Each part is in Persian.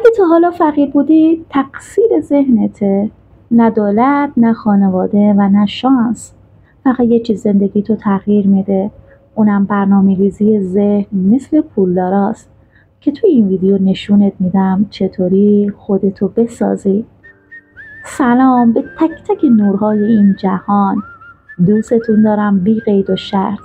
اگه تا حالا فقیر بودی تقصیر ذهنته، نه دولت، نه خانواده و نه شانس. فقط یه چیز زندگی تو تغییر میده، اونم برنامه‌ریزی ذهن مثل پولداراست که تو این ویدیو نشونت میدم چطوری خودتو بسازی. سلام به تک تک نورهای این جهان، دوستتون دارم بی قید و شرط.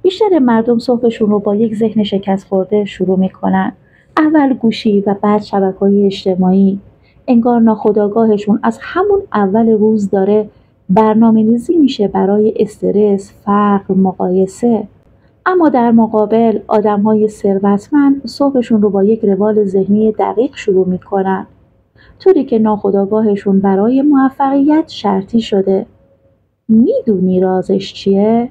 بیشتر مردم صبحشون رو با یک ذهن شکست خورده شروع میکنن. اول گوشی و بعد شبکه‌های اجتماعی. انگار ناخودآگاهشون از همون اول روز داره برنامه‌ریزی میشه برای استرس، فقر، مقایسه. اما در مقابل آدم‌های ثروتمند صبحشون رو با یک روال ذهنی دقیق شروع میکنن، طوری که ناخودآگاهشون برای موفقیت شرطی شده. میدونی رازش چیه؟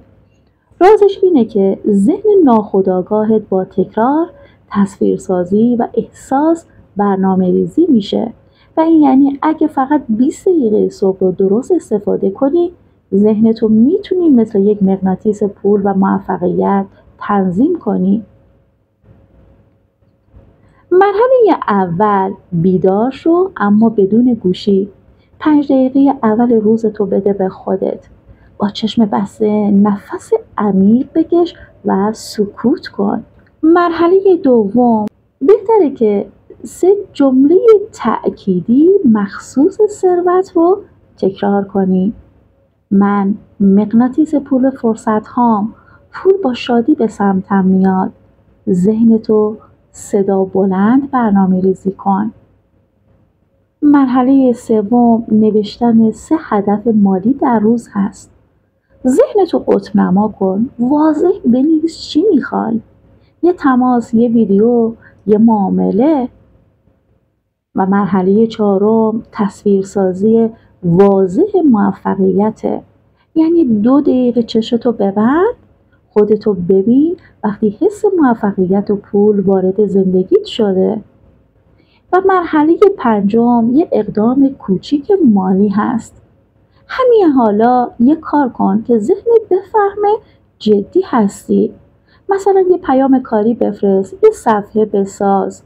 رازش اینه که ذهن ناخودآگاهت با تکرار، تصویرسازی و احساس برنامه‌ریزی میشه و این یعنی اگه فقط 20 دقیقه صبح رو درست استفاده کنی، ذهنتو میتونی مثل یک مغناطیس پول و موفقیت تنظیم کنی. مرحله اول، بیدار شو اما بدون گوشی. 5 دقیقه اول روزتو بده به خودت. با چشم بسته نفس عمیق بکش و سکوت کن. مرحله دوم، بهتره که 3 جمله تأکیدی مخصوص ثروت رو تکرار کنی. من مغناطیس پول فرصت هام، پول با شادی به سمتم میاد. ذهنتو صدا بلند برنامه ریزی کن. مرحله سوم، نوشتن 3 هدف مالی در روز هست. ذهنتو قطب‌نما کن، واضح بنویس چی میخوای. یه تماس، یه ویدیو، یه معامله. و مرحله چهارم، تصویرسازی واضح موفقیته. یعنی 2 دقیقه چشتو ببند، خودتو ببین وقتی حس موفقیت و پول وارد زندگیت شده. و مرحله پنجم، یه اقدام کوچیک مالی هست. همین حالا یه کار کن که ذهنت بفهمه جدی هستی. مثلا یه پیام کاری بفرست، یه صفحه بساز،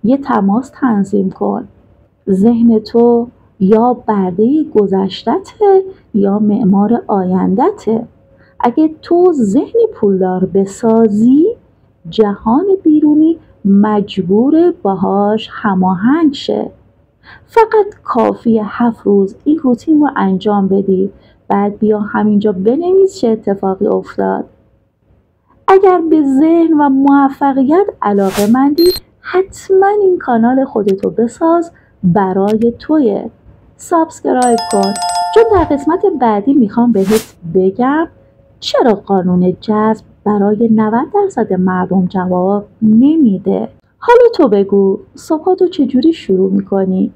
یه تماس تنظیم کن. ذهن تو یا برده گذشتته یا معمار آیندته. اگه تو ذهنی پولدار بسازی، جهان بیرونی مجبور باهاش هماهنگ شه. فقط کافیه 7 روز این روتین رو انجام بدی، بعد بیا همینجا بنویس چه اتفاقی افتاد. اگر به ذهن و موفقیت علاقه‌مندی، حتما این کانال خودتو بساز، برای تویه. سابسکرایب کن، چون در قسمت بعدی میخوام بهت بگم چرا قانون جذب برای 90% مردم جواب نمیده. حالا تو بگو صبحاتو چجوری شروع میکنی؟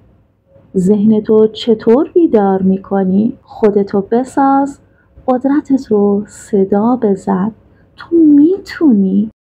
ذهنتو چطور بیدار میکنی؟ خودتو بساز، قدرتت رو صدا بزن. تو میتونی.